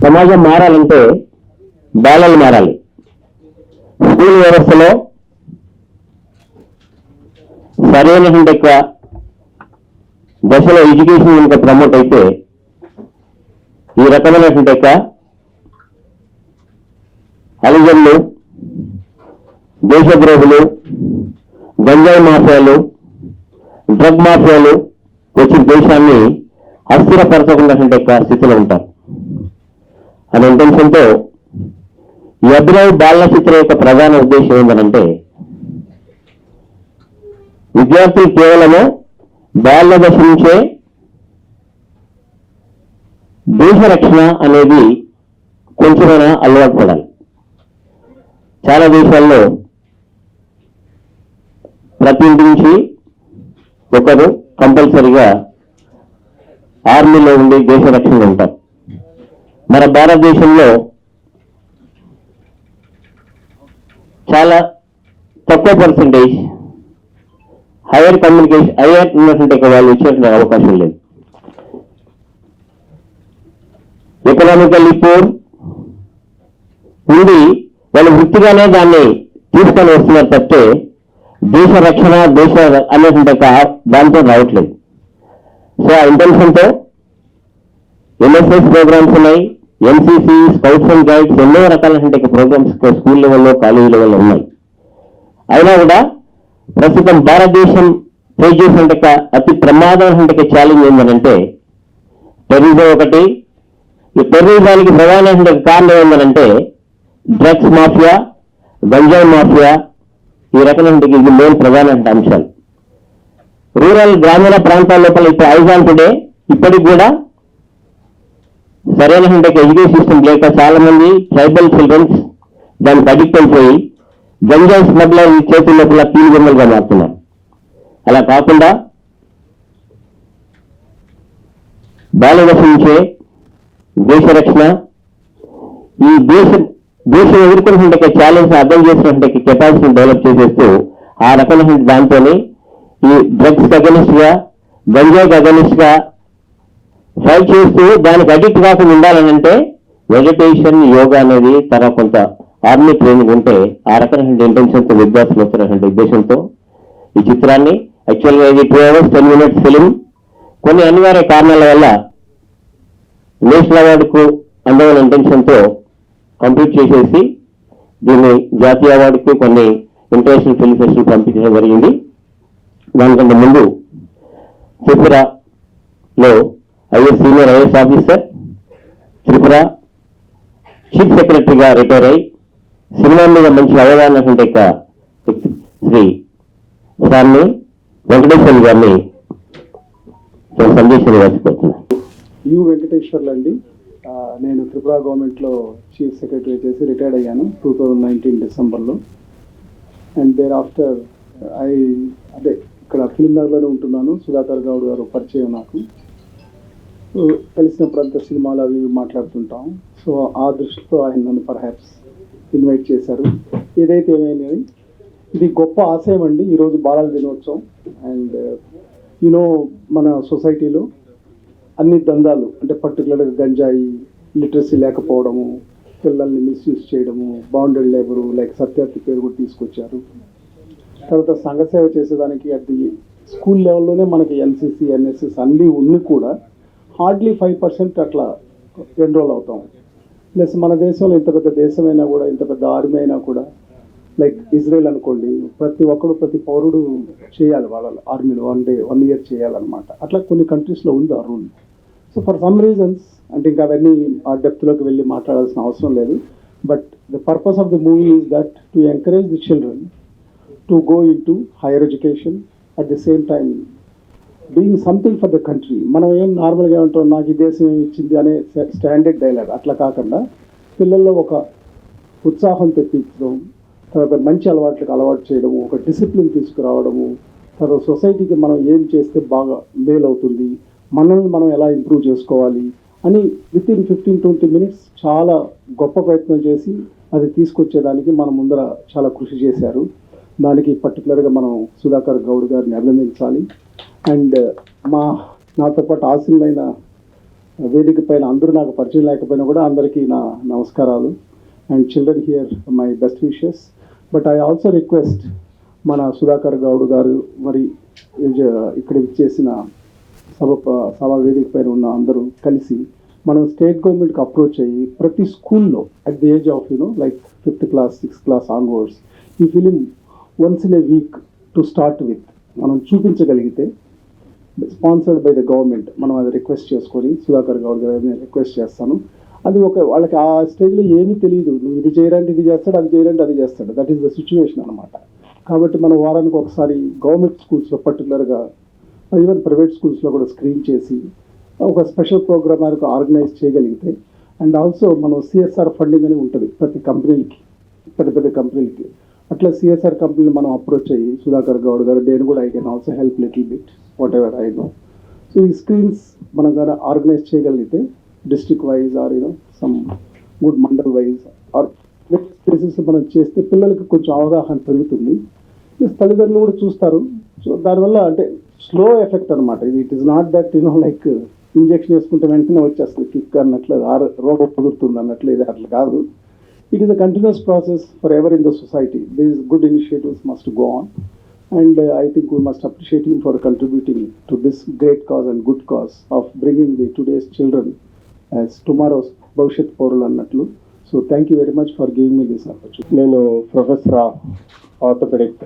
సమాజం మారాలంటే బాలలు మారాలి. స్కూల్ వ్యవస్థలో సరైనటువంటి యొక్క దశలో ఎడ్యుకేషన్ కనుక ప్రమోట్ అయితే ఈ రకమైనటువంటి యొక్క అలిజన్లు, దేశద్రోహులు, గంజాయి మాఫియాలు, డ్రగ్ మాఫియాలు వచ్చి దేశాన్ని అస్థిరపరచకున్నటువంటి యొక్క స్థితిలో ఉంటారు అనే ఇంటెన్షన్తో ఈ అభినవ్ బాల చిత్రం యొక్క ప్రధాన ఉద్దేశం ఏంటంటే విద్యార్థులు కేవలము బాల్య దశ నుంచే దేశ రక్షణ అనేది కొంచెమైనా అలవాటు పడాలి. చాలా దేశాల్లో ప్రతి ఇంటి నుంచి ఒకరు కంపల్సరిగా ఆర్మీలో ఉండి దేశ రక్షణలో ఉంటారు. మన భారతదేశంలో చాలా తక్కువ పర్సంటేజ్ హైయర్ ఉన్నటువంటి వాళ్ళు ఇచ్చేటువంటి అవకాశం లేదు. ఎకనామికల్లీ పూర్ ఉండి వాళ్ళు వృత్తిగానే దాన్ని తీసుకొని వస్తున్నారు తప్పితే దేశ రక్షణ అనేటువంటి దాంతో రావట్లేదు. సో ఆ ఇంటెన్షన్తో ఎన్ఎస్ఎస్ ప్రోగ్రామ్స్ ఉన్నాయి, ఎన్సీసీ, స్కౌట్స్ అండ్ గైడ్స్, ఎన్నో రకాలైనటువంటి ప్రోగ్రామ్స్ స్కూల్ లెవెల్లో, కాలేజీ లెవెల్లో ఉన్నాయి. అయినా కూడా ప్రస్తుతం భారతదేశం ఫేస్ చేసినటువంటి అతి ప్రమాదమైనటువంటి ఛాలెంజ్ ఏంటంటే టెర్రరిజం ఒకటి. ఈ టెర్రరిజానికి ప్రధానమైనటువంటి కారణం ఏంటంటే డ్రగ్స్ మాఫియా, గంజాయి మాఫియా, ఈ రకమైన ఇది మెయిన్ ప్రధానమైన అంశాలు. రూరల్ గ్రామీణ ప్రాంతాల లోపల ఇప్పుడు ఐజాన్ టుడే ఇప్పటికి కూడా సరైనటువంటి ఎడ్యుకేషన్ సిస్టమ్ లేక చాలా మంది ట్రైబల్ చిల్డ్రన్స్ దానికి అడిక్ట్ అయిపోయి గంజాయి స్మగ్లర్ చేతుల లోపల కీలుబొమ్మలుగా మారుతున్నారు. అలా కాకుండా బాల్యదశ నుంచే దేశ రక్షణ, ఈ దేశం ఎదుర్కొన్నటువంటి ఛాలెంజ్ అర్థం చేసినటువంటి కెపాసిటీని డెవలప్ చేసేస్తూ ఆ రకమైన దాంతోనే ఈ డ్రగ్స్ అగెనిస్ట్ గా, గంజాయికి అగెనిస్ట్ గా ఫైట్ చేస్తూ దానికి అడిక్ట్ కాకుండా ఉండాలనంటే మెడిటేషన్, యోగా అనేది తర్వాత కొంత ఆర్మీ ట్రైనింగ్ ఉంటే ఆ రకమైన ఇంటెన్షన్తో విద్యార్థులు వస్తున్నటువంటి ఉద్దేశంతో ఈ చిత్రాన్ని యాక్చువల్గా ఇది 2 hours 10 minutes ఫిలిం కొన్ని అనివార్య కారణాల వల్ల నేషనల్ అవార్డుకు అందమైన ఇంటెన్షన్తో కంప్లీట్ చేసేసి దీన్ని జాతీయ అవార్డుకు కొన్ని ఇంటర్నేషనల్ ఫిల్మ్ ఫెస్టివల్ పంపించడం జరిగింది. దానికంటే ముందు త్రిపురలో senior IAS officer, Tripura chief సెక్రటరీగా రిటైర్ అయ్యి సినిమా మీద మంచి అవగాహన శ్రీ సార్ని వెంకటేశ్వర గారిని సందేశాన్ని రాసిపోతున్నాను. యు వెంకటేశ్వర్లు అండి. నేను త్రిపుర గవర్నమెంట్లో చీఫ్ సెక్రటరీ చేసి రిటైర్డ్ అయ్యాను 2019 డిసెంబర్లో. అండ్ దేర్ ఆఫ్టర్ అదే ఇక్కడ ఫిల్మ్ నగర్లోనే ఉంటున్నాను. సుధాకర్ గౌడ్ గారు పరిచయం నాకు. కలిసినప్పుడంతా సినిమాలు అవి మాట్లాడుతుంటాం. సో ఆ దృష్టితో ఆయన నన్ను పర్హాప్స్ ఇన్వైట్ చేశారు. ఏదైతే ఏమైనా ఇది గొప్ప ఆశయం అండి ఈరోజు బాలల దినోత్సవం. అండ్ మన సొసైటీలో అన్ని దందాలు అంటే పర్టికులర్గా గంజాయి, లిటరసీ లేకపోవడము, పిల్లల్ని మిస్యూజ్ చేయడము, బౌండెడ్ లేబరు లైక్ సత్యార్థి పేరు కూడా తీసుకొచ్చారు. తర్వాత సంఘసేవ చేసేదానికి అది స్కూల్ లెవెల్లోనే మనకి ఎన్సీసీ, ఎన్ఎస్ఎస్ అన్నీ ఉన్ని కూడా హార్డ్లీ 5% అట్లా ఎన్రోల్ అవుతాం. ప్లస్ మన దేశంలో ఇంత పెద్ద దేశమైనా కూడా, ఇంత పెద్ద ఆర్మీ అయినా కూడా, లైక్ ఇజ్రాయెల్ అనుకోండి, ప్రతి పౌరుడు చేయాలి వాళ్ళ ఆర్మీలో 1 year చేయాలన్నమాట. అట్లా కొన్ని కంట్రీస్లో ఉంది ఆ rule. So for some reasons అంటే ఇంకా అవన్నీ ఆ డెప్త్లోకి వెళ్ళి మాట్లాడాల్సిన అవసరం లేదు. But the purpose of the movie is that to encourage the children to go in to higher education at the same time doing something for the country. మనం ఏం నార్మల్గా ఉంటాం, నాకు ఈ దేశం ఏమి ఇచ్చింది అనే స్టాండర్డ్ డైలాగ్ అట్లా కాకుండా పిల్లల్లో ఒక ఉత్సాహం తెప్పించడం, తర్వాత మంచి అలవాటు చేయడము, ఒక డిసిప్లిన్ తీసుకురావడము, తర్వాత సొసైటీకి మనం ఏం చేస్తే బాగా మేలు అవుతుంది, మనల్ని మనం ఎలా ఇంప్రూవ్ చేసుకోవాలి అని వితిన్ 15-20 minutes చాలా గొప్ప ప్రయత్నం చేసి అది తీసుకొచ్చేదానికి మన ముందర చాలా కృషి చేశారు. దానికి పర్టికులర్గా మనం సుధాకర్ గౌడ్ గారిని అభినందించాలి. అండ్ నాతో పాటు ఆశీనులైన వేదిక పైన అందరూ నాకు పరిచయం లేకపోయినా కూడా అందరికీ నా నమస్కారాలు. And children here my best wishes. But I also request మన సుధాకర్ గౌడ్ గారు మరి ఇక్కడ ఇచ్చేసిన సభ వేదిక పైన ఉన్న అందరూ కలిసి మనం స్టేట్ గవర్నమెంట్కి అప్రోచ్ అయ్యి ప్రతి స్కూల్లో at the age of like 5th class 6th class onwards ఈ film once in a week to start with మనం చూపించగలిగితే, స్పాన్సర్డ్ బై ద గవర్నమెంట్, మనం అది రిక్వెస్ట్ చేసుకొని సుధాకర్ గౌడ్ గారిని రిక్వెస్ట్ చేస్తాను. అది వాళ్ళకి ఆ స్టేజ్లో ఏమీ తెలియదు, నువ్వు ఇది చేయరంటే ఇది చేస్తాడు, అది చేయరంటే అది చేస్తాడు. దట్ ఈస్ ద సిచ్యువేషన్ అనమాట. కాబట్టి మనం వారానికి ఒకసారి గవర్నమెంట్ స్కూల్స్లో పర్టికులర్గా, ఈవెన్ ప్రైవేట్ స్కూల్స్లో కూడా స్క్రీన్ చేసి ఒక స్పెషల్ ప్రోగ్రామ్ వరకు ఆర్గనైజ్ చేయగలిగితే, అండ్ ఆల్సో మనం సిఎస్ఆర్ ఫండింగ్ అని ఉంటుంది ప్రతి కంపెనీలకి, పెద్ద కంపెనీలకి. అట్లా సిఎస్ఆర్ కంపెనీలు మనం అప్రోచ్ అయ్యి సుధాకర్ గౌడ్ గారు నేను కూడా I can also help little bit whatever I know. So ఈ స్క్రీన్స్ మనం కానీ ఆర్గనైజ్ చేయగలిగితే district wise or some good mandal wise or places మనం చేస్తే పిల్లలకి కొంచెం అవగాహన పెరుగుతుంది. ప్లస్ తల్లిదండ్రులు కూడా చూస్తారు. సో దానివల్ల అంటే స్లో ఎఫెక్ట్ అనమాట ఇది. It is not that like injection వేసుకుంటే వెంటనే వచ్చేస్తుంది కిక్ అన్నట్లు, రోగం కుదురుతుంది అన్నట్లు, ఇది అట్లా కాదు. It is a continuous process forever in the society. These good initiatives must go on, and I think we must appreciate him for contributing to this great cause and good cause of bringing the today's children as tomorrow's Bhavishyat Pauralu annatlu. So thank you very much for giving me this opportunity. నేను professor orthopaedic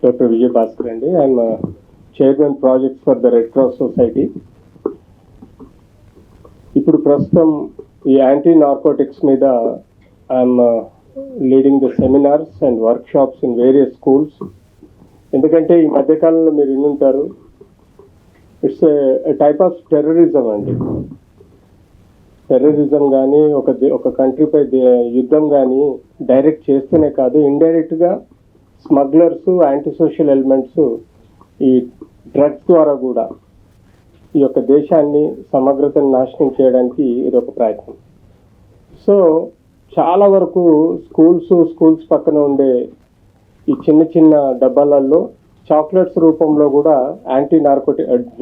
doctor Vijay Bhaskar అండి. I'm chairman project for the Red Cross society. ఇప్పుడు ప్రస్తుతం ఈ anti narcotics మీద I'm leading the seminars and workshops in various schools. ఎందుకంటే ఈ మధ్యకాలంలో మీరు వినుంటారు, it's a type of terrorism అండి. టెర్రరిజం కానీ ఒక కంట్రీపై యుద్ధం కానీ డైరెక్ట్ చేస్తేనే కాదు, ఇండైరెక్ట్గా స్మగ్లర్స్, యాంటీ సోషల్ ఎలిమెంట్స్ ఈ డ్రగ్స్ ద్వారా కూడా ఈ యొక్క దేశాన్ని సమగ్రతను నాశనం చేయడానికి ఇది ఒక ప్రయత్నం. సో చాలా వరకు స్కూల్స్ పక్కన ఉండే ఈ చిన్న డబ్బాలలో చాక్లెట్స్ రూపంలో కూడా యాంటీ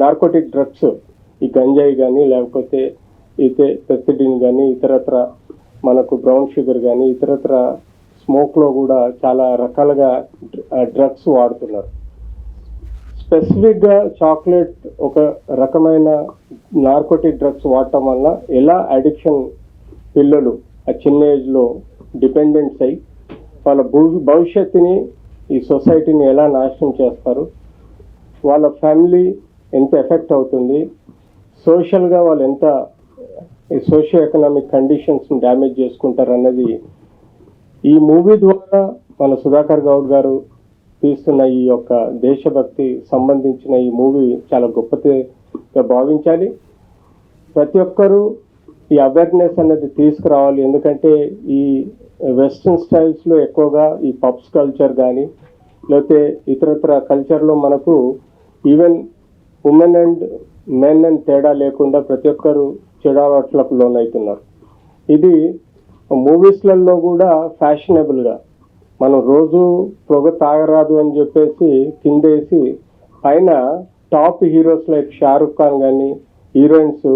నార్కోటిక్ డ్రగ్స్, ఈ గంజాయి కానీ లేకపోతే పెప్సిడిన్ కానీ ఇతరత్ర మనకు బ్రౌన్ షుగర్ కానీ ఇతరత్ర స్మోక్లో కూడా చాలా రకాలుగా డ్రగ్స్ వాడుతున్నారు. స్పెసిఫిక్గా చాక్లెట్ ఒక రకమైన నార్కోటిక్ డ్రగ్స్ వాడటం వల్ల ఎలా అడిక్షన్ పిల్లలు ఆ చిన్న ఏజ్లో డిపెండెంట్స్ అయ్యి వాళ్ళ భవిష్యత్తుని, ఈ సొసైటీని ఎలా నాశనం చేస్తారు, వాళ్ళ ఫ్యామిలీ ఎంత ఎఫెక్ట్ అవుతుంది, సోషల్గా వాళ్ళు ఎంత సోషియో ఎకనామిక్ కండిషన్స్ని డ్యామేజ్ చేసుకుంటారు అన్నది ఈ మూవీ ద్వారా మన సుధాకర్ గౌడ్ గారు తీస్తున్న ఈ యొక్క దేశభక్తి సంబంధించిన ఈ మూవీ చాలా గొప్పగా భావించాలి. ప్రతి ఒక్కరూ ఈ అవేర్నెస్ అనేది తీసుకురావాలి. ఎందుకంటే ఈ వెస్ట్రన్ స్టైల్స్లో ఎక్కువగా ఈ పబ్స్ కల్చర్ కానీ లేకపోతే ఇతరత్ర కల్చర్లో మనకు ఈవెన్ ఉమెన్ అండ్ మెన్ అని తేడా లేకుండా ప్రతి ఒక్కరు చెడు అలవాట్లకు లోనవుతున్నారు. ఇది మూవీస్లలో కూడా ఫ్యాషనబుల్గా మనం రోజు పొగ తాగరాదు అని చెప్పేసి కిందేసి పైన top heroes like Shahrukh Khan కానీ హీరోయిన్స్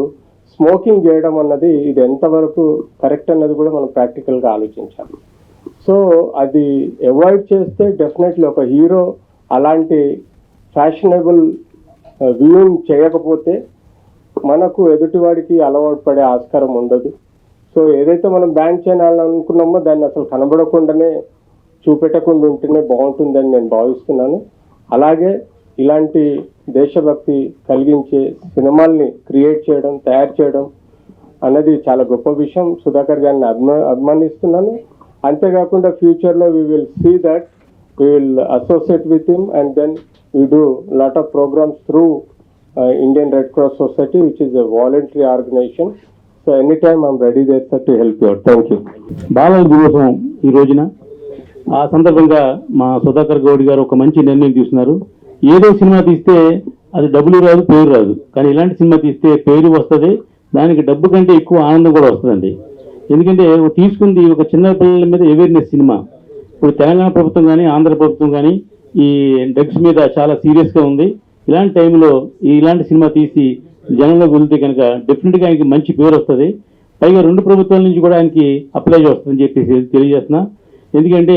స్మోకింగ్ చేయడం అన్నది ఇది ఎంతవరకు కరెక్ట్ అన్నది కూడా మనం ప్రాక్టికల్గా ఆలోచించాలి. సో అది అవాయిడ్ చేస్తే డెఫినెట్లీ ఒక హీరో అలాంటి ఫ్యాషనబుల్ వ్యూయింగ్ చేయకపోతే మనకు ఎదుటివాడికి అలవాటు పడే ఆస్కారం ఉండదు. సో ఏదైతే మనం బ్యాన్ చేయాలనుకున్నామో దాన్ని అసలు కనబడకుండానే చూపెట్టకుండా ఉంటేనే బాగుంటుందని నేను భావిస్తున్నాను. అలాగే ఇలాంటి దేశభక్తి కలిగించే సినిమాల్ని క్రియేట్ చేయడం, తయారు చేయడం అన్నది చాలా గొప్ప విషయం. సుధాకర్ గారిని అభిమానిస్తున్నాను. అంతేకాకుండా ఫ్యూచర్లో we will see that we will associate with him and then we do lot of programmes through Indian Red Cross Society which is a voluntary organisation. So any time I'm ready there sir to help you. Thank you. బాలల దినోత్సవం ఈ రోజున, ఆ సందర్భంగా మా సుధాకర్ గౌడ్ గారు ఒక మంచి నిర్ణయం తీసుకున్నారు. ఏదో సినిమా తీస్తే అది డబ్బులు రాదు, పేరు రాదు, కానీ ఇలాంటి సినిమా తీస్తే పేరు వస్తుంది, దానికి డబ్బు కంటే ఎక్కువ ఆనందం కూడా వస్తుందండి. ఎందుకంటే తీసుకుంది ఒక చిన్న పిల్లల మీద అవేర్నెస్ సినిమా. ఇప్పుడు తెలంగాణ ప్రభుత్వం కానీ ఆంధ్ర ప్రభుత్వం కానీ ఈ డ్రగ్స్ మీద చాలా సీరియస్గా ఉంది. ఇలాంటి టైంలో ఇలాంటి సినిమా తీసి జనంలో వెళ్తే కనుక డెఫినెట్గా ఆయనకి మంచి పేరు వస్తుంది. పైగా 2 ప్రభుత్వాల నుంచి కూడా ఆయనకి అప్లై వస్తుందని చెప్పేసి తెలియజేస్తున్నా. ఎందుకంటే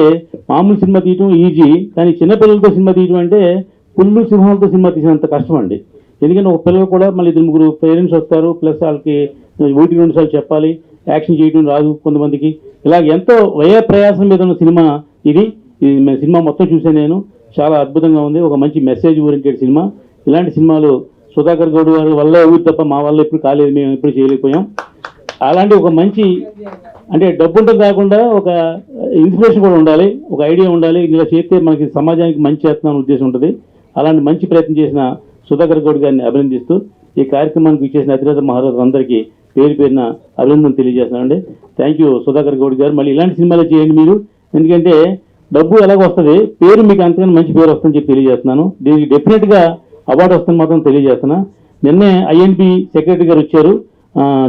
మామూలు సినిమా తీయటం ఈజీ, కానీ చిన్నపిల్లలతో సినిమా తీయటం అంటే పుల్లు సింహాలతో సినిమా తీసినంత కష్టం అండి. ఎందుకంటే ఒక పిల్లలు కూడా మళ్ళీ 2-3 పేరెంట్స్ వస్తారు, ప్లస్ వాళ్ళకి 1-2 సార్లు చెప్పాలి, యాక్షన్ చేయడం రాదు కొంతమందికి. ఇలా ఎంతో వ్యయ ప్రయాసం మీద ఉన్న సినిమా ఇది సినిమా మొత్తం చూసాను నేను. చాలా అద్భుతంగా ఉంది, ఒక మంచి మెసేజ్ ఓరియంటెడ్ సినిమా. ఇలాంటి సినిమాలు సుధాకర్ గౌడ్ గారి వల్ల ఊరి తప్ప మా వల్ల ఎప్పుడు కాలేదు, మేము ఎప్పుడు చేయలేకపోయాం. అలాంటి ఒక మంచి అంటే డబ్బుంటే కాకుండా ఒక ఇన్స్పిరేషన్ కూడా ఉండాలి, ఒక ఐడియా ఉండాలి. ఇలా చేస్తే మనకి సమాజానికి మంచి చేస్తున్నామని ఉద్దేశం ఉంటుంది. అలాంటి మంచి ప్రయత్నం చేసిన సుధాకర్ గౌడ్ గారిని అభినందిస్తూ ఈ కార్యక్రమానికి ఇచ్చేసిన అతిరథ మహారాజులందరికీ పేరు పేరున అభినందన తెలియజేస్తున్నానండి. థ్యాంక్ యూ సుధాకర్ గౌడ్ గారు. మళ్ళీ ఇలాంటి సినిమాలు చేయండి మీరు, ఎందుకంటే డబ్బు ఎలాగ వస్తుంది, పేరు మీకు అంతగానో మంచి పేరు వస్తుందని చెప్పి తెలియజేస్తున్నాను. దీనికి డెఫినెట్గా అవార్డు వస్తుందని మాత్రం తెలియజేస్తున్నా. నిన్నే ఐఎన్బి సెక్రటరీ గారు వచ్చారు,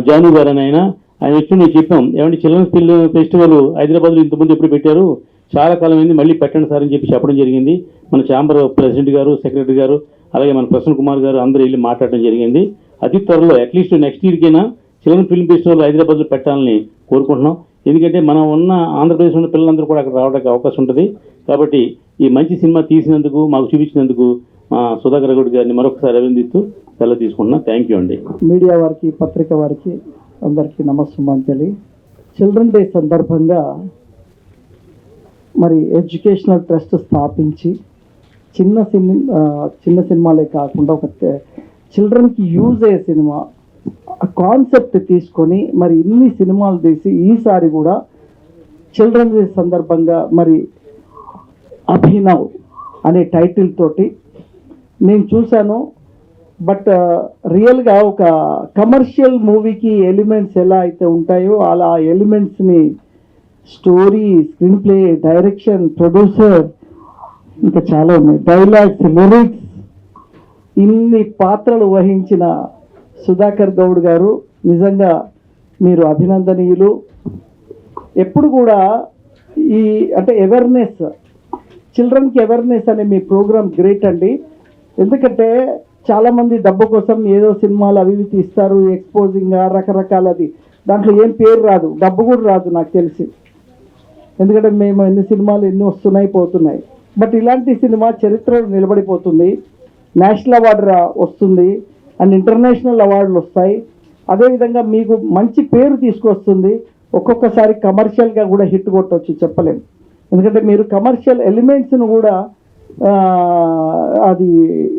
జాను గారు అని ఆయన వచ్చి నేను చెప్పాం, ఏమంటే చిల్డ్రన్స్ ఫిల్మ్ ఫెస్టివల్ హైదరాబాద్లో ఇంతకుముందు ఎప్పుడు పెట్టారు, చాలా కాలం అయింది, మళ్ళీ పెట్టండి సార్ అని చెప్పి చెప్పడం జరిగింది. మన ఛాంబర్ ప్రెసిడెంట్ గారు, సెక్రటరీ గారు, అలాగే మన ప్రసన్న కుమార్ గారు అందరూ వెళ్ళి మాట్లాడడం జరిగింది. అతి త్వరలో అట్లీస్ట్ నెక్స్ట్ ఇయర్కైనా చిల్డ్రన్ ఫిల్మ్ ఫెస్టివల్ హైదరాబాద్లో పెట్టాలని కోరుకుంటున్నాం. ఎందుకంటే మనం ఉన్న ఆంధ్రప్రదేశ్ ఉన్న పిల్లలందరూ కూడా అక్కడ రావడానికి అవకాశం ఉంటుంది. కాబట్టి ఈ మంచి సినిమా తీసినందుకు, మాకు చూపించినందుకు మా సుధాకర్ గౌడ్ గారిని మరొకసారి అభినందిస్తూ సెలవు తీసుకుంటున్నాను. థ్యాంక్ యూ అండి. మీడియా వారికి, పత్రిక వారికి అందరికీ నమస్సుమాంజలి. చిల్డ్రన్ డే సందర్భంగా మరి ఎడ్యుకేషనల్ ట్రస్ట్ స్థాపించి చిన్న సినిమాలే కాకుండా ఒక చిల్డ్రన్కి యూజ్ అయ్యే సినిమా కాన్సెప్ట్ తీసుకొని మరి ఇన్ని సినిమాలు తీసి ఈసారి కూడా చిల్డ్రన్ డే సందర్భంగా మరి అభినవ్ అనే టైటిల్ తోటి నేను చూశాను. బట్ రియల్గా ఒక కమర్షియల్ మూవీకి ఎలిమెంట్స్ ఎలా అయితే ఉంటాయో అలా ఎలిమెంట్స్ని story, screenplay, direction, producer, ఇంకా చాలా ఉన్నాయి, డైలాగ్స్, లిరిక్స్, ఇన్ని పాత్రలు వహించిన సుధాకర్ గౌడ్ గారు నిజంగా మీరు అభినందనీయులు. ఎప్పుడు కూడా ఈ అంటే అవేర్నెస్, చిల్డ్రన్కి అవేర్నెస్ అనే మీ ప్రోగ్రామ్ గ్రేట్ అండి. ఎందుకంటే చాలామంది డబ్బు కోసం ఏదో సినిమాలు అవి ఇవి తీస్తారు, ఎక్స్పోజింగ్ రకరకాలది, దాంట్లో ఏం పేరు రాదు, డబ్బు కూడా రాదు నాకు తెలిసి. ఎందుకంటే మేము ఎన్ని సినిమాలు ఎన్ని వస్తున్నాయి పోతున్నాయి. బట్ ఇలాంటి సినిమా చరిత్రలో నిలబడిపోతుంది, నేషనల్ అవార్డు వస్తుంది అండ్ ఇంటర్నేషనల్ అవార్డులు వస్తాయి. అదేవిధంగా మీకు మంచి పేరు తీసుకొస్తుంది. ఒక్కొక్కసారి కమర్షియల్గా కూడా హిట్ కొట్టవచ్చు, చెప్పలేము. ఎందుకంటే మీరు కమర్షియల్ ఎలిమెంట్స్ను కూడా అది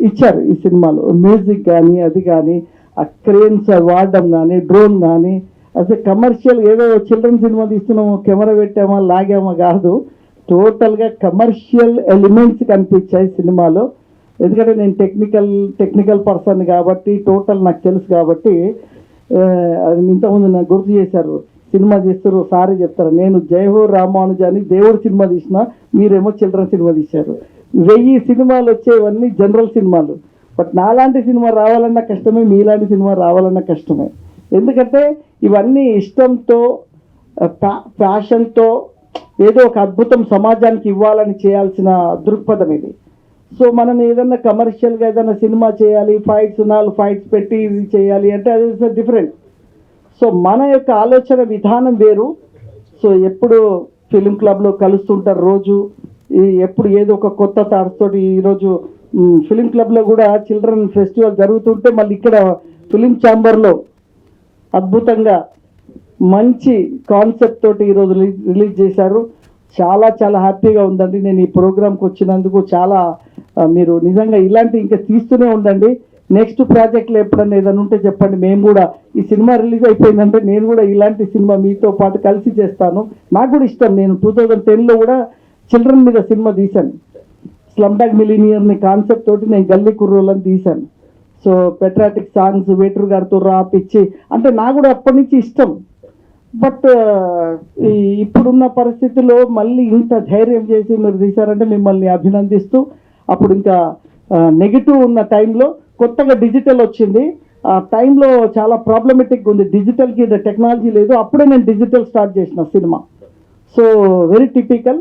ఇచ్చారు ఈ సినిమాలో. మ్యూజిక్ కానీ అది కానీ, ఆ క్రేన్స్ వాడడం కానీ, డ్రోన్ కానీ, అసలు కమర్షియల్ ఏదో చిల్డ్రన్ సినిమా తీస్తున్నామో కెమెరా పెట్టామా లాగామా కాదు, టోటల్గా కమర్షియల్ ఎలిమెంట్స్ కనిపించాయి సినిమాలో. ఎందుకంటే నేను టెక్నికల్ పర్సన్ కాబట్టి టోటల్ నాకు తెలుసు కాబట్టి అది ఇంతకుముందు నాకు గుర్తు చేశారు. సినిమా చేస్తారు సారీ చెప్తారు, నేను జయహో రామానుజ అని దేవుడు సినిమా తీసిన, మీరేమో చిల్డ్రన్ సినిమా తీశారు. 1000 సినిమాలు వచ్చేవన్నీ జనరల్ సినిమాలు. బట్ నాలాంటి సినిమా రావాలన్నా కష్టమే, మీలాంటి సినిమా రావాలన్నా కష్టమే. ఎందుకంటే ఇవన్నీ ఇష్టంతో, ప్యాషన్తో ఏదో ఒక అద్భుతం సమాజానికి ఇవ్వాలని చేయాల్సిన దృక్పథం ఇది. సో మనం ఏదన్నా కమర్షియల్గా ఏదైనా సినిమా చేయాలి, ఫైట్స్ 4 ఫైట్స్ పెట్టి ఇది చేయాలి అంటే అది ఇస్ డిఫరెంట్. సో మన యొక్క ఆలోచన విధానం వేరు. సో ఎప్పుడు ఫిలిం క్లబ్లో కలుస్తుంటారు రోజు, ఎప్పుడు ఏదో ఒక కొత్త థాట్స్ తోటి. ఈరోజు ఫిలిం క్లబ్లో కూడా చిల్డ్రన్ ఫెస్టివల్ జరుగుతుంటే మళ్ళీ ఇక్కడ ఫిలిం ఛాంబర్లో అద్భుతంగా మంచి కాన్సెప్ట్ తోటి ఈరోజు రిలీజ్ చేశారు. చాలా చాలా హ్యాపీగా ఉందండి. నేను ఈ ప్రోగ్రామ్కి వచ్చినందుకు చాలా మీరు నిజంగా ఇలాంటి ఇంకా తీస్తూనే ఉండండి. నెక్స్ట్ ప్రాజెక్ట్లో ఎప్పుడన్నా ఏదైనా ఉంటే చెప్పండి. మేము కూడా ఈ సినిమా రిలీజ్ అయిపోయిందంటే నేను కూడా ఇలాంటి సినిమా మీతో పాటు కలిసి చేస్తాను. నాకు కూడా ఇష్టం. నేను 2010లో కూడా చిల్డ్రన్ మీద సినిమా తీశాను. స్లమ్ డాగ్ మిలీనియర్ని కాన్సెప్ట్ తోటి నేను గల్లీ కుర్రోళ్ళని తీశాను. సో పెట్రాటిక్ సాంగ్స్ వేటూరు గారితో రాపిచ్చి అంటే నాకు కూడా అప్పటి నుంచి ఇష్టం. బట్ ఇప్పుడున్న పరిస్థితుల్లో మళ్ళీ ఇంత ధైర్యం చేసి మీరు తీశారంటే మిమ్మల్ని అభినందిస్తూ, అప్పుడు ఇంకా నెగిటివ్ ఉన్న టైంలో కొత్తగా డిజిటల్ వచ్చింది. ఆ టైంలో చాలా ప్రాబ్లమెటిక్ ఉంది, డిజిటల్కి టెక్నాలజీ లేదు. అప్పుడే నేను డిజిటల్ స్టార్ట్ చేసిన సినిమా. So very typical.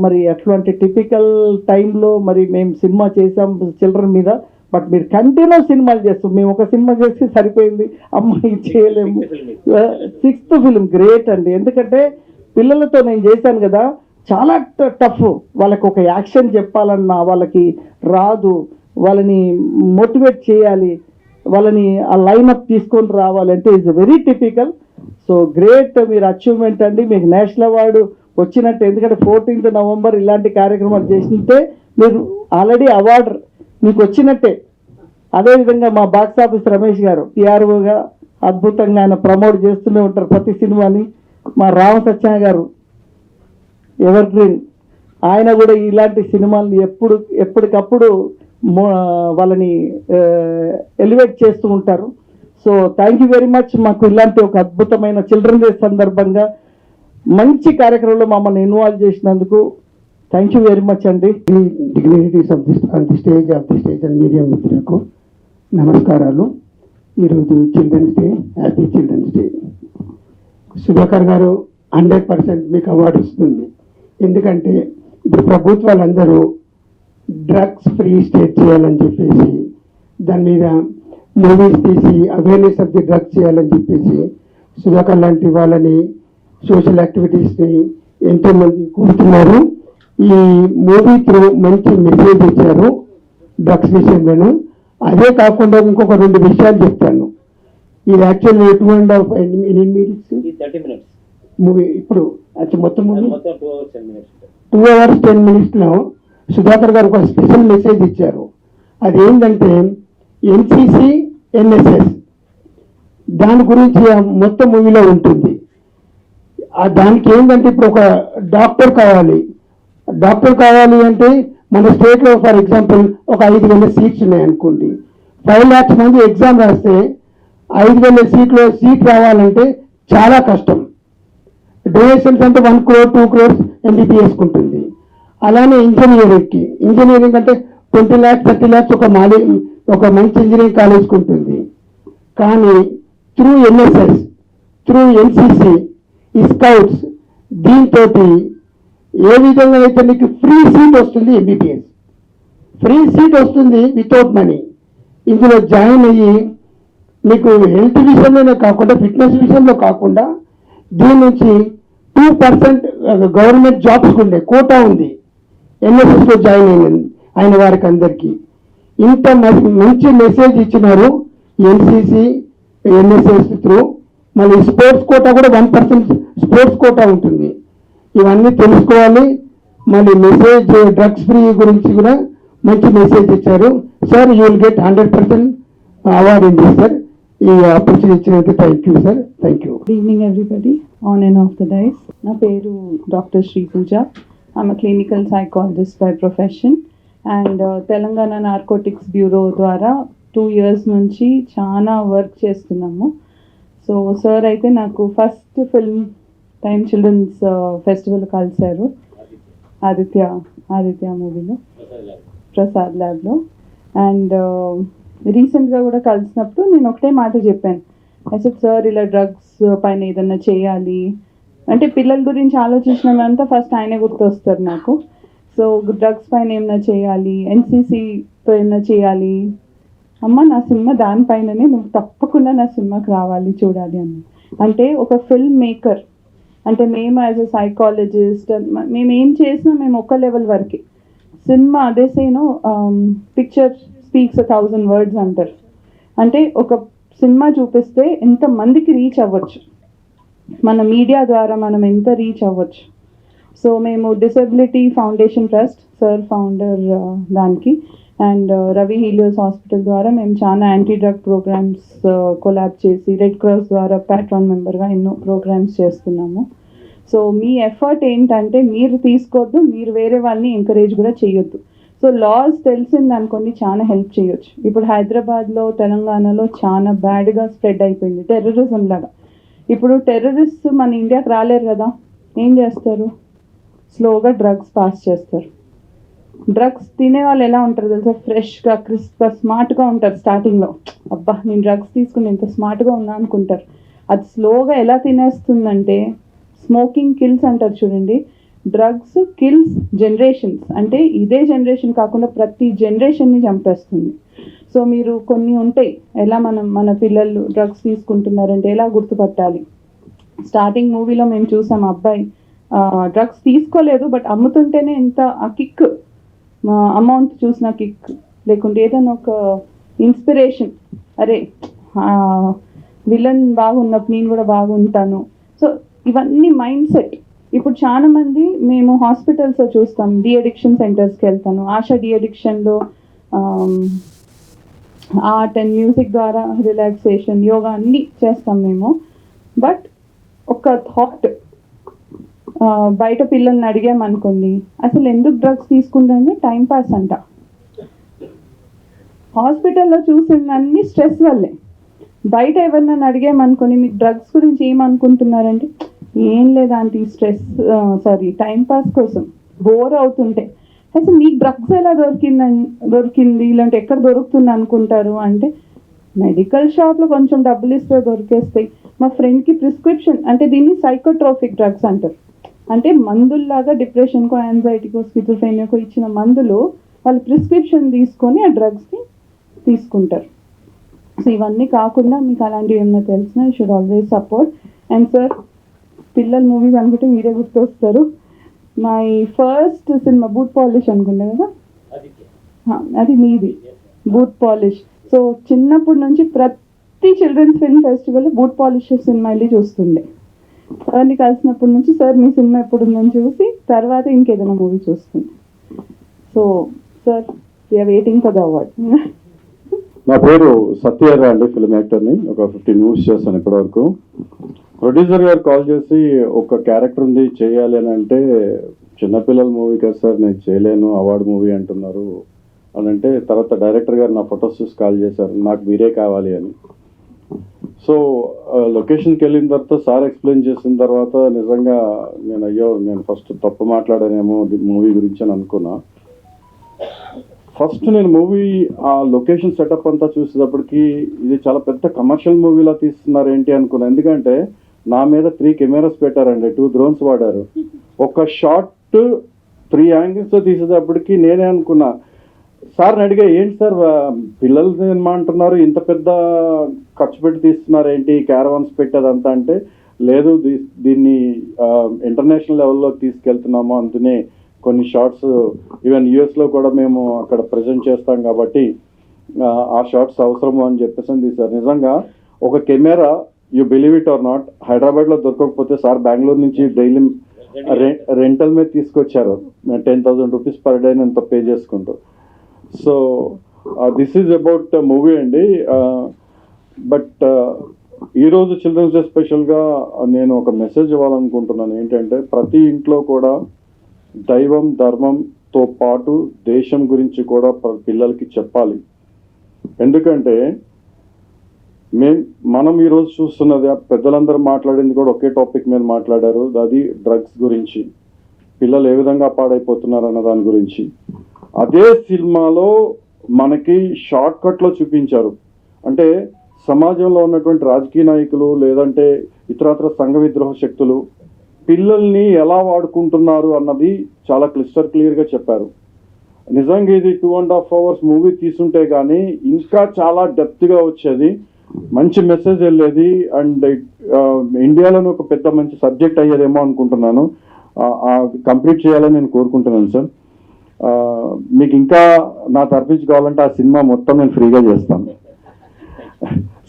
మరి అట్లాంటి టిపికల్ టైంలో మరి మేము సినిమా చేసాం చిల్డ్రన్ మీద. బట్ మీరు కంటిన్యూ సినిమాలు చేస్తారు. మేము ఒక సినిమా చేస్తే సరిపోయింది, అమ్మాయి చేయలేము. 6th ఫిలిం గ్రేట్ అండి. ఎందుకంటే పిల్లలతో నేను చేశాను కదా, చాలా టఫ్. వాళ్ళకి ఒక యాక్షన్ చెప్పాలన్నా వాళ్ళకి రాదు, వాళ్ళని మోటివేట్ చేయాలి, వాళ్ళని ఆ లైనప్ తీసుకొని రావాలంటే it's very typical. So great, మీరు అచీవ్మెంట్ అండి. మీకు నేషనల్ అవార్డు వచ్చినట్టు, ఎందుకంటే 14th నవంబర్ ఇలాంటి కార్యక్రమాలు చేసినట్టే మీరు ఆల్రెడీ అవార్డు మీకు వచ్చినట్టే. అదేవిధంగా మా బాక్స్ ఆఫీస్ రమేష్ గారు పిఆర్ఓగా అద్భుతంగా ఆయన ప్రమోట్ చేస్తూనే ఉంటారు ప్రతి సినిమాని. మా రామ సత్యనారాయణ గారు ఎవర్ గ్రీన్, ఆయన కూడా ఇలాంటి సినిమాల్ని ఎప్పటికప్పుడు వాళ్ళని ఎలివేట్ చేస్తూ ఉంటారు. So thank you very much. మాకు ఇలాంటి ఒక అద్భుతమైన చిల్డ్రన్ డే సందర్భంగా మంచి కార్యక్రమంలో మమ్మల్ని ఇన్వాల్వ్ చేసినందుకు థ్యాంక్ యూ వెరీ మచ్ అండి. Dignities of the stage and media మిత్రులకు నమస్కారాలు. ఈరోజు children's day, happy children's day. Sudhakar garu 100% మీకు అవార్డు వస్తుంది. ఎందుకంటే ఇప్పుడు ప్రభుత్వాలందరూ డ్రగ్స్ ఫ్రీ స్టేట్ చేయాలని చెప్పేసి, దాని మీద మూవీస్ తీసి అవేర్నెస్ ఆఫ్ ది డ్రగ్స్ చేయాలని చెప్పేసి సుధాకర్ లాంటి వాళ్ళని, సోషల్ యాక్టివిటీస్ని ఎంతోమంది కూర్చున్నారు. ఈ మూవీ త్రూ మంచి మెసేజ్ ఇచ్చారు డ్రగ్స్ విషయంలోనూ. అదే కాకుండా ఇంకొక 2 విషయాలు చెప్తాను. ఇది యాక్చువల్లీ 2.5 minutes మూవీ. ఇప్పుడు మొత్తం మూవీ 2 hours 10 minutes సుధాకర్ గారు ఒక స్పెషల్ మెసేజ్ ఇచ్చారు. అదేంటంటే ఎన్సిసి, ఎన్ఎస్ఎస్ దాని గురించి మొత్తం మూవీలో ఉంటుంది. దానికి ఏంటంటే ఇప్పుడు ఒక డాక్టర్ కావాలి అంటే మన స్టేట్లో ఫర్ ఎగ్జాంపుల్ ఒక 5,000 సీట్స్ ఉన్నాయనుకోండి. 5 lakhs మంది ఎగ్జామ్ రాస్తే 5,000 సీట్లో సీట్ రావాలంటే చాలా కష్టం. డొనేషన్స్ అంటే 1 crore 2 crores ఎంబీబీఎస్కి ఉంటుంది. అలానే ఇంజనీరింగ్ అంటే 20 lakhs 30 lakhs ఒక మంచి ఇంజనీరింగ్ కాలేజ్కి ఉంటుంది. కానీ త్రూ ఎన్ఎస్ఎస్, త్రూ ఎన్సిసి, ఈ స్కౌట్స్, దీంతో ఏ విధంగా అయితే మీకు ఫ్రీ సీట్ వస్తుంది, ఎంబీబీఎస్ ఫ్రీ సీట్ వస్తుంది వితౌట్ మనీ. ఇందులో జాయిన్ అయ్యి మీకు హెల్త్ విషయంలోనే కాకుండా ఫిట్నెస్ విషయంలో కాకుండా దీని నుంచి 2% గవర్నమెంట్ జాబ్స్ ఉండే కోటా ఉంది. ఎన్ఎస్ఎస్లో జాయిన్ అయిన వారికి అందరికీ ఇంత మంచి మెసేజ్ ఇచ్చినారు ఎన్సిసి, ఎన్ఎస్ఎస్ త్రూ. మళ్ళీ స్పోర్ట్స్ కోటా కూడా 1% స్పోర్ట్స్ కోటా ఉంటుంది. ఇవన్నీ తెలుసుకోవాలి. మళ్ళీ మెసేజ్ డ్రగ్స్ ఫ్రీ గురించి కూడా మంచి మెసేజ్ ఇచ్చారు. Sir you will get 100% award in this sir. ఈ ఆపర్చునిటీ ఇచ్చినందుకు thank you sir. Thank you. Good evening everybody, on and off the dice. నా పేరు doctor Sri Pooja. I'm a clinical psychologist by profession and Telangana narcotics bureau ద్వారా 2 years నుంచి చాలా work చేస్తున్నాము. So sir అయితే నాకు first film time children's festival కలిశారు ఆదిత్య మూవీలో, ప్రసాద్ ల్యాబ్లో. అండ్ రీసెంట్గా కూడా కలిసినప్పుడు నేను ఒకటే మాట చెప్పాను. అయితే సార్ ఇలా డ్రగ్స్ పైన ఏదన్నా చేయాలి అంటే, పిల్లల గురించి ఆలోచించినంతా ఫస్ట్ ఆయనే గుర్తొస్తారు నాకు. సో డ్రగ్స్ పైన ఏమైనా చేయాలి, ఎన్సీసీతో ఏమైనా చేయాలి, అమ్మ నా సినిమా దానిపైననే, నువ్వు తప్పకుండా నా సినిమాకి రావాలి చూడాలి అని. అంటే ఒక ఫిల్మ్ మేకర్ అంటే మేము యాజ్ అ సైకాలజిస్ట్ మేము ఏం చేసినా మేము ఒక లెవెల్ వరకే. సినిమా అదే సేను పిక్చర్ స్పీక్స్ 1,000 words అంటారు. అంటే ఒక సినిమా చూపిస్తే ఎంతమందికి రీచ్ అవ్వచ్చు, మన మీడియా ద్వారా మనం ఎంత రీచ్ అవ్వచ్చు. సో మేము disability foundation trust, sir founder దానికి, అండ్ రవి హీలియోస్ హాస్పిటల్ ద్వారా మేము చాలా యాంటీ డ్రగ్ ప్రోగ్రామ్స్ కొలాబ్ చేసి, రెడ్ క్రాస్ ద్వారా ప్యాట్రాన్ మెంబర్గా ఎన్నో ప్రోగ్రామ్స్ చేస్తున్నాము. సో మీ ఎఫర్ట్ ఏంటంటే మీరు తీసుకోవద్దు, మీరు వేరే వాళ్ళని ఎంకరేజ్ కూడా చేయొద్దు. సో లాస్ తెలిసింది అనుకోండి చాలా హెల్ప్ చేయొచ్చు. ఇప్పుడు హైదరాబాద్లో, తెలంగాణలో చాలా బ్యాడ్గా స్ప్రెడ్ అయిపోయింది టెర్రరిజం లాగా. ఇప్పుడు టెర్రరిస్ట్ మన ఇండియాకి రాలేరు కదా, ఏం చేస్తారు? స్లోగా డ్రగ్స్ పాస్ చేస్తారు. డ్రగ్స్ తినే వాళ్ళు ఎలా ఉంటారు తెలుసా? ఫ్రెష్గా, క్రిస్ప్గా, స్మార్ట్గా ఉంటారు. స్టార్టింగ్లో అబ్బా నేను డ్రగ్స్ తీసుకుని ఎంత స్మార్ట్గా ఉన్నా అనుకుంటారు. అది స్లోగా ఎలా తినేస్తుందంటే, స్మోకింగ్ కిల్స్ అంటారు చూడండి, డ్రగ్స్ కిల్స్ జనరేషన్స్. అంటే ఇదే జనరేషన్ కాకుండా ప్రతి జనరేషన్ని చంపేస్తుంది. సో మీరు కొన్ని ఉంటాయి, ఎలా మన పిల్లలు డ్రగ్స్ తీసుకుంటున్నారంటే ఎలా గుర్తుపట్టాలి. స్టార్టింగ్ మూవీలో మేము చూసాం, అబ్బాయి డ్రగ్స్ తీసుకోలేదు, బట్ అమ్ముతుంటేనే ఎంత ఆ కిక్, అమౌంట్ చూసిన కిక్, లేకుంటే ఏదైనా ఒక ఇన్స్పిరేషన్, అరే విలన్ బాగున్నప్పుడు నేను కూడా బాగుంటాను. సో ఇవన్నీ మైండ్ సెట్. ఇప్పుడు చాలా మంది మేము హాస్పిటల్స్లో చూస్తాం, డి అడిక్షన్ సెంటర్స్కి వెళ్తాను. ఆశా డి అడిక్షన్లో ఆర్ట్ అండ్ మ్యూజిక్ ద్వారా రిలాక్సేషన్, యోగా అన్నీ చేస్తాం మేము. బట్ ఒక థాట్, బయట పిల్లల్ని అడిగామనుకోండి, అసలు ఎందుకు డ్రగ్స్ తీసుకుంటారంటే టైంపాస్ అంట. హాస్పిటల్లో చూసిందన్నీ స్ట్రెస్ వల్లే. బయట ఎవరినైనా అడిగామనుకోని మీకు డ్రగ్స్ గురించి ఏమనుకుంటున్నారంటే, ఏం లేదా అంత స్ట్రెస్ టైంపాస్ కోసం బోర్ అవుతుంటే. అసలు మీకు డ్రగ్స్ ఎలా దొరికింది ఇలాంటి ఎక్కడ దొరుకుతుంది అనుకుంటారు అంటే, మెడికల్ షాప్లో కొంచెం డబ్బులు ఇస్తే దొరికేస్తాయి. మా ఫ్రెండ్కి ప్రిస్క్రిప్షన్, అంటే దీన్ని సైకోట్రోపిక్ డ్రగ్స్ అంటారు. అంటే మందుల్లాగా డిప్రెషన్కో, యాంగ్జైటీకో, స్కిజోఫ్రెనియాకో ఇచ్చిన మందులు వాళ్ళు ప్రిస్క్రిప్షన్ తీసుకొని ఆ డ్రగ్స్ని తీసుకుంటారు. సో ఇవన్నీ కాకుండా మీకు అలాంటివి ఏమైనా తెలిసినా you should always support. And sir, పిల్లల మూవీస్ అనుకుంటే మీరే గుర్తొస్తారు. My first cinema boot polish అనుకుంటా కదా, అది మీది, బూట్ పాలిష్. సో చిన్నప్పటి నుంచి ప్రతి children's film festival boot polish cinema వెళ్ళి చూస్తుండే. సార్ని కలిసినప్పటి నుంచి సార్ మీ సినిమా ఎప్పుడు ఉందని చూసి తర్వాత ఇంకేదైనా మూవీ చూస్తుంది. So sir, we're waiting for the award. నా పేరు సత్యారా అండి, ఫిల్మ్ యాక్టర్ని. ఒక 15 మూవీస్ చేస్తాను ఇప్పటివరకు. ప్రొడ్యూసర్ గారు కాల్ చేసి ఒక క్యారెక్టర్ ఉంది చేయాలి అని అంటే, చిన్నపిల్లల మూవీ కదా సార్ నేను చేయలేను, అవార్డు మూవీ అంటున్నారు అని అంటే, తర్వాత డైరెక్టర్ గారు నా ఫొటోస్ చూసి కాల్ చేశారు, నాకు మీరే కావాలి అని. సో లొకేషన్కి వెళ్ళిన తర్వాత సార్ ఎక్స్ప్లెయిన్ చేసిన తర్వాత నిజంగా నేను ఫస్ట్ తప్పు మాట్లాడానేమో మూవీ గురించి అని అనుకున్నా. ఫస్ట్ నేను మూవీ ఆ లొకేషన్ సెటప్ అంతా చూసేటప్పటికి ఇది చాలా పెద్ద కమర్షియల్ మూవీలా తీస్తున్నారు ఏంటి అనుకున్నా. ఎందుకంటే నా మీద 3 కెమెరాస్ పెట్టారండి, 2 డ్రోన్స్ వాడారు. ఒక షాట్ 3 యాంగిల్స్తో తీసేటప్పటికి నేనే అనుకున్నా, సార్ని అడిగా, ఏంటి సార్ పిల్లలు సినిమా అంటున్నారు, ఇంత పెద్ద ఖర్చు పెట్టి తీస్తున్నారు ఏంటి, క్యారవాన్స్ పెట్టేదంతా అంటే, లేదు దీన్ని ఇంటర్నేషనల్ లెవెల్లో తీసుకెళ్తున్నాము, అందునే కొన్ని షార్ట్స్ ఈవెన్ యుఎస్లో కూడా మేము అక్కడ ప్రజెంట్ చేస్తాం కాబట్టి ఆ షార్ట్స్ అవసరము అని చెప్పేసి తీశారు. నిజంగా ఒక camera, you believe it or not, హైదరాబాద్లో దొరకకపోతే సార్ బెంగళూరు నుంచి డైలీ రెంటల్ మీద తీసుకొచ్చారు, 10,000 రూపీస్ పర్ డే ఎంత పే చేసుకుంటూ. So this is about movie అండి. బట్ ఈరోజు చిల్డ్రన్స్ డే స్పెషల్గా నేను ఒక మెసేజ్ ఇవ్వాలనుకుంటున్నాను. ఏంటంటే ప్రతి ఇంట్లో కూడా దైవం ధర్మంతో పాటు దేశం గురించి కూడా పిల్లలకి చెప్పాలి. ఎందుకంటే మనం ఈరోజు చూస్తున్నది, పెద్దలందరూ మాట్లాడింది కూడా ఒకే టాపిక్ మీద మాట్లాడారు, అది డ్రగ్స్ గురించి, పిల్లలు ఏ విధంగా పాడైపోతున్నారు అన్న దాని గురించి. అదే సినిమాలో మనకి షార్ట్ కట్లో చూపించారు. అంటే సమాజంలో ఉన్నటువంటి రాజకీయ నాయకులు లేదంటే ఇతరత్ర సంఘ విద్రోహ శక్తులు పిల్లల్ని ఎలా వాడుకుంటున్నారు అన్నది చాలా క్లియర్గా చెప్పారు. నిజంగా ఇది 2.5 hours మూవీ తీసుంటే కానీ ఇంకా చాలా డెప్త్గా వచ్చేది, మంచి మెసేజ్ వెళ్ళేది, అండ్ ఇండియాలోనే ఒక పెద్ద మంచి సబ్జెక్ట్ అయ్యేదేమో అనుకుంటున్నాను. కంప్లీట్ చేయాలని నేను కోరుకుంటున్నాను సార్. మీకు ఇంకా నా తరఫించి కావాలంటే ఆ సినిమా మొత్తం నేను ఫ్రీగా చేస్తాను.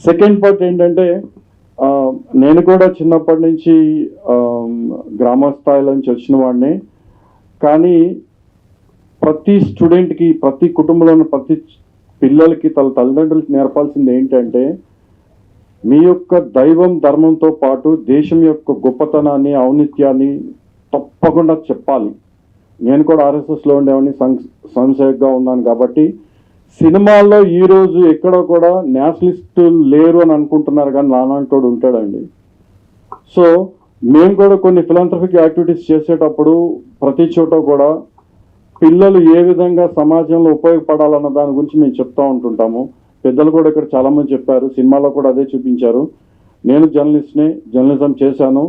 సెకండ్ పార్ట్ ఏంటంటే, నేను కూడా చిన్నప్పటి నుంచి గ్రామ స్థాయిలో నుంచి వచ్చిన వాడిని. కానీ ప్రతి స్టూడెంట్కి, ప్రతి కుటుంబంలో ఉన్న ప్రతి పిల్లలకి తల్లిదండ్రులకి నేర్పాల్సింది ఏంటంటే, మీ యొక్క దైవం ధర్మంతో పాటు దేశం యొక్క గొప్పతనాన్ని, ఔన్నత్యాన్ని తప్పకుండా చెప్పాలి. నేను కూడా ఆర్ఎస్ఎస్లో ఉండేవాడిని, సంశయంగా ఉన్నాను కాబట్టి సినిమాల్లో ఈరోజు ఎక్కడో కూడా నేషనలిస్ట్ లేరు అని అనుకుంటున్నారు, కానీ నానాంటోడు ఉంటాడండి. సో మేము కూడా కొన్ని ఫిలాంథ్రఫిక్ యాక్టివిటీస్ చేసేటప్పుడు ప్రతి చోట కూడా పిల్లలు ఏ విధంగా సమాజంలో ఉపయోగపడాలన్న దాని గురించి మేము చెప్తూ ఉంటుంటాము. పెద్దలు కూడా ఇక్కడ చాలామంది చెప్పారు, సినిమాలో కూడా అదే చూపించారు. నేను జర్నలిస్ట్ని, జర్నలిజం చేశాను.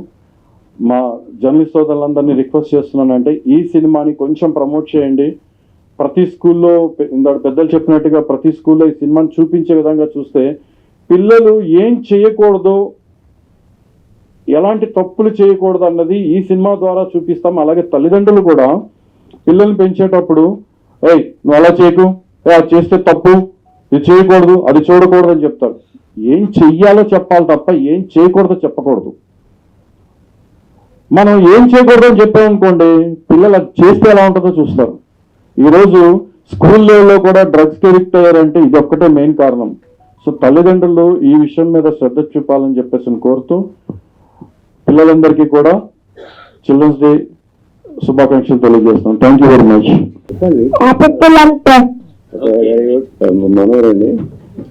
మా జర్నలిస్ట్ సోదరులందరినీ రిక్వెస్ట్ చేస్తున్నానంటే ఈ సినిమాని కొంచెం ప్రమోట్ చేయండి. ప్రతి స్కూల్లో ఇందాక పెద్దలు చెప్పినట్టుగా ప్రతి స్కూల్లో ఈ సినిమాని చూపించే విధంగా చూస్తే పిల్లలు ఏం చేయకూడదు, ఎలాంటి తప్పులు చేయకూడదు అన్నది ఈ సినిమా ద్వారా చూపిస్తాం. అలాగే తల్లిదండ్రులు కూడా పిల్లల్ని పెంచేటప్పుడు ఏయ్ నువ్వు అలా చేయకు, అది చేస్తే తప్పు, ఇది చేయకూడదు, అది చూడకూడదు అని చెప్తారు. ఏం చెయ్యాలో చెప్పాలి తప్ప ఏం చేయకూడదో చెప్పకూడదు. మనం ఏం చేయకూడదని చెప్పామనుకోండి, పిల్లలు అది చేస్తే ఎలా ఉంటుందో చూస్తారు. ఈరోజు స్కూల్ లెవెల్లో కూడా డ్రగ్స్కి ఎడిక్ట్ అయ్యారంటే ఇది ఒక్కటే మెయిన్ కారణం. సో తల్లిదండ్రులు ఈ విషయం మీద శ్రద్ధ చూపాలని చెప్పేసి కోరుతూ పిల్లలందరికీ కూడా చిల్డ్రన్స్ డే శుభాకాంక్షలు తెలియజేస్తాం. Thank you very much. మనోరండి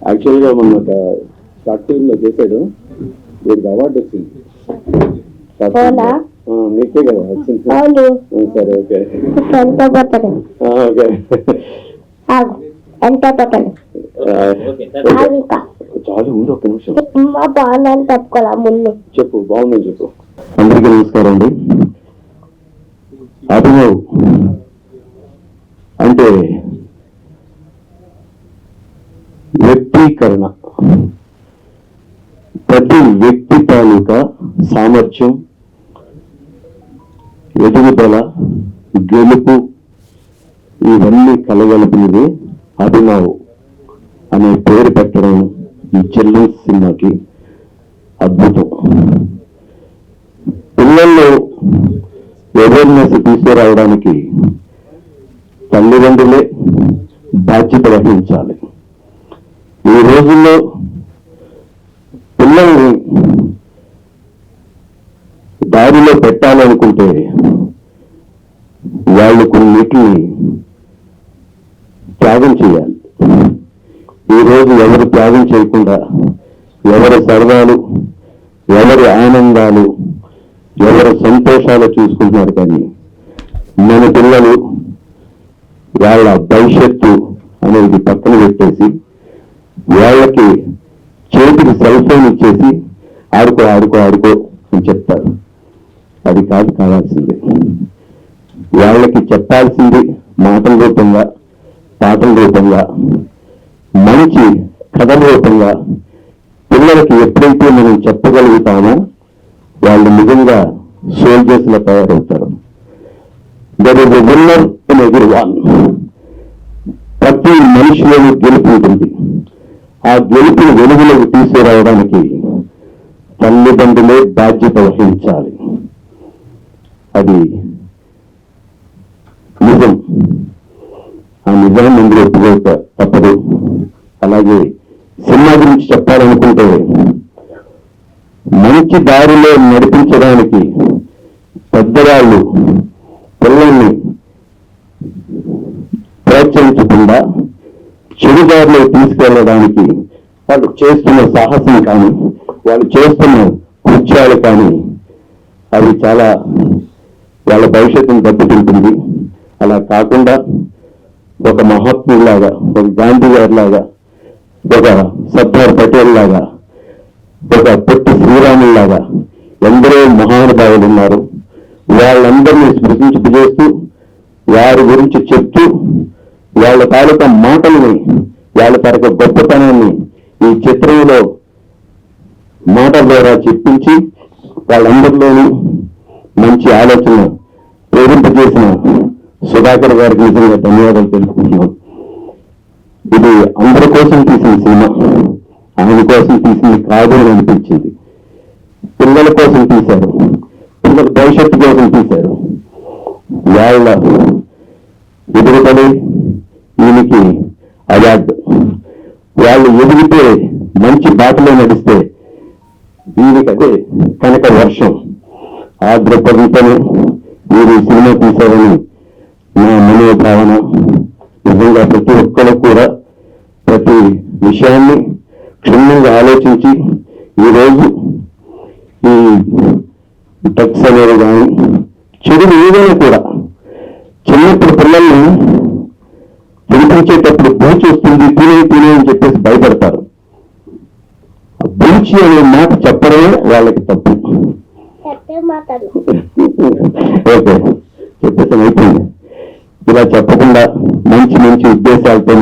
యాక్చువల్గా మొన్న ఒక షార్ట్ ఫిల్మ్ లో చేశాడు, వీడికి అవార్డు వచ్చింది. నీకే కదా వచ్చింది. సరే ఓకే చాలు ఉంది, ఒక్క నిమిషం చెప్పు. బాగుందని చెప్పు. అందరికీ నమస్కారం అండి. అభినవ్ అంటే వ్యక్తీకరణ, ప్రతి వ్యక్తి తాలూకా సామర్థ్యం, ఎదుగుదల, గెలుపు ఇవన్నీ కలగలిపినది అభినవ్ అనే పేరు పెట్టడం ఈ చిల్డ్రన్స్ సినిమాకి అద్భుతం. పిల్లల్లో అవేర్నెస్ తీసుకురావడానికి తల్లిదండ్రులే బాధ్యత వహించాలి. ఈ రోజుల్లో పిల్లల్ని దారిలో పెట్టాలనుకుంటే వాళ్ళు కొన్నిటిని త్యాగం చేయాలి. ఈరోజు ఎవరు త్యాగం చేయకుండా ఎవరి సరదాలు, ఎవరి ఆనందాలు, ఎవరి సంతోషాలు చూసుకుంటున్నారు. కానీ మన పిల్లలు వాళ్ళ భవిష్యత్తు అనేది పక్కన పెట్టేసి వాళ్ళకి చేతికి సెల్ ఫోన్ ఇచ్చేసి ఆడుకో ఆడుకో ఆడుకో అని చెప్తారు. అది కాదు కావాల్సింది. వాళ్ళకి చెప్పాల్సింది మాటల రూపంగా, పాటల రూపంగా, మంచి కథల రూపంగా పిల్లలకి ఎప్పుడైతే మనం చెప్పగలుగుతామో వాళ్ళు నిజంగా సోల్జర్స్ లా తయారవుతారు. There is a winner in every one. ప్రతి మనిషిలోని గెలుపు ఉంటుంది. ఆ గెలుపుని వెలుగులోకి తీసుకురావడానికి తల్లిదండ్రులే బాధ్యత వహించాలి. అది నిజం. ఆ నిజాన్ని అందులో ఒప్పుకోక తప్పదు. అలాగే సినిమా గురించి చెప్పాలనుకుంటే మంచి దారిలో నడిపించడానికి పెద్దవాళ్ళు పిల్లల్ని ప్రోత్సహించకుండా చెడు దారిలో తీసుకెళ్ళడానికి వాళ్ళు చేస్తున్న సాహసం కానీ, వాళ్ళు చేస్తున్న కృత్యాలు కానీ అవి చాలా వాళ్ళ భవిష్యత్తును దెబ్బతింటుంది. అలా కాకుండా ఒక మహాత్ములాగా, ఒక గాంధీ గారి లాగా, ఒక సర్దార్ పటేల్ లాగా, ఒక పొట్టి శ్రీరాములాగా ఎందరో మహానుభావులు ఉన్నారు. వాళ్ళందరినీ స్మృతించేస్తూ వారి గురించి చెప్తూ వాళ్ళ తాలూకా మాటల్ని, వాళ్ళ తాలూకా గొప్పతనాన్ని ఈ చిత్రంలో మాటల ద్వారా చెప్పించి వాళ్ళందరిలోనూ మంచి ఆలోచన ప్రేరింపజేసిన సుధాకర్ గారికి నిజంగా ధన్యవాదాలు తెలుపుకుంటున్నాం. ఇది అందరి కోసం తీసిన సినిమా, ఆయన కోసం తీసింది కాదు అని అనిపించింది. పిల్లల కోసం తీశారు, పిల్లల భవిష్యత్తు కోసం తీశారు. వాళ్ళ ఎదుగుదలే ఈయనకి అవార్డు. వాళ్ళు ఎదిగితే, మంచి బాటలో నడిస్తే ఈయనకి అదే కనుక వర్షం. ఆ దృక్పథంతోనే మీరు ఈ సినిమా తీశారని నా మనోభావన. నిజంగా ప్రతి ఒక్కరు కూడా ప్రతి విషయాన్ని క్షుణ్ణంగా ఆలోచించి ఈరోజు ఈ డ్రగ్స్ అనేవి కానీ చెడు ఏదైనా కూడా చిన్నప్పుడు పిల్లల్ని తినిపించేటప్పుడు బూచి వస్తుంది, తినే అని చెప్పేసి భయపడతారు. బూచి అనే మాట చెప్పడమే వాళ్ళకి తప్పు. ఓకే, చెప్పేసి అయిపోయింది. ఇలా చెప్పకుండా మంచి మంచి మంచి ఉద్దేశాలతో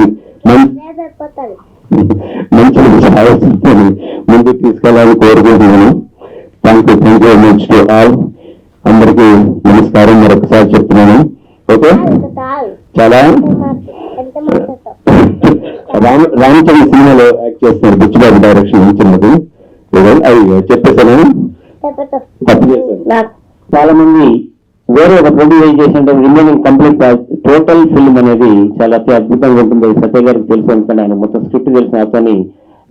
మంచి మంచి ఆలోచనతో ముందుకు తీసుకెళ్ళాలని కోరుకుంటున్నాను. Thank you very much to all. అందరికీ నమస్కారం మరొకసారి చెప్తున్నాను. ఓకే, చాలా రామచంద్ర సినిమాలో యాక్ట్ చేస్తున్నారు, బుచ్చిబాబు డైరెక్షన్ ఇచ్చినది. అది చెప్పేసాను, తప్పు చేశాను. చాలా మంది వేరే ఒక ప్రొడ్యూస్ చేసిన రిమైనింగ్ కంప్లీట్ టోటల్ ఫిల్మ్ అనేది చాలా అద్భుతంగా ఉంటుంది. సత్య గారికి తెలుసు అనుకోండి, ఆయన మొత్తం స్క్రిప్ట్ తెలిసిన అతని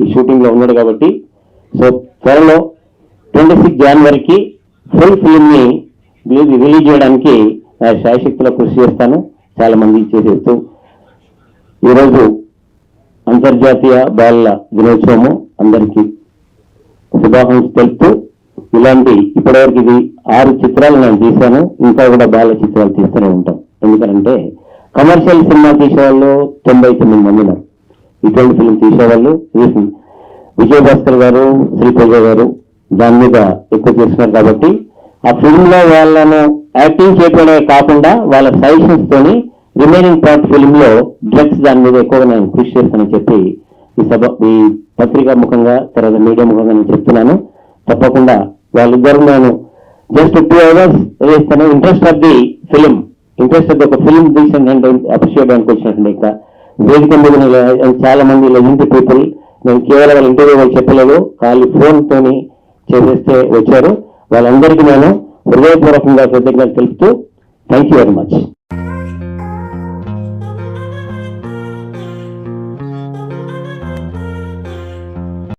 ఈ షూటింగ్ లో ఉన్నాడు కాబట్టి. సో త్వరలో 26 జనవరికి ఫుల్ ఫిల్మ్ ని రిలీజ్ చేయడానికి శాయశక్తిలో కృషి చేస్తాను. చాలా మంది చేసేస్తూ ఈరోజు అంతర్జాతీయ బాలల దినోత్సవము, అందరికీ శుభాకాంక్షలు తెలుపుతూ, ఇలాంటి ఇప్పటివరకు ఇది 6 చిత్రాలు నేను తీశాను, ఇంకా కూడా బాల చిత్రాలు తీస్తూనే ఉంటాం. ఎందుకంటే కమర్షియల్ సినిమా తీసేవాళ్ళు 99 మంది ఉన్నారు, ఇటువంటి ఫిల్మ్ తీసేవాళ్ళు. విజయభాస్కర్ గారు, శ్రీపూజ గారు దాని మీద ఎక్కువ చేస్తున్నారు కాబట్టి ఆ ఫిల్మ్ లో వాళ్ళను యాక్టింగ్ చేయడమే కాకుండా వాళ్ళ సజెషన్స్ తోని రిమైనింగ్ పార్ట్ ఫిల్మ్ లో డ్రగ్స్ దాని మీద ఎక్కువగా నేను కృషి చేస్తానని చెప్పి ఈ పత్రికా ముఖంగా తర్వాత మీడియా ముఖంగా నేను చెప్తున్నాను. తప్పకుండా వాళ్ళిద్దరు నేను జస్ట్ 2 hours వేస్తాను. Interest of the film, interest of the ఒక ఫిలిం తీసినట్టు అప్రిషియేట్ చేయడానికి వచ్చినట్టు ఇక్కడ వేదిక మీద చాలా మంది లెజెండరీ పీపుల్, నేను కేవలం వాళ్ళ ఇంటర్వ్యూ వాళ్ళు చెప్పలేదు, ఖాళీ ఫోన్ తోని చేసేస్తే వచ్చారు. వాళ్ళందరికీ నేను హృదయపూర్వకంగా కృతజ్ఞతలు తెలుపుతూ థ్యాంక్ యూ వెరీ మచ్.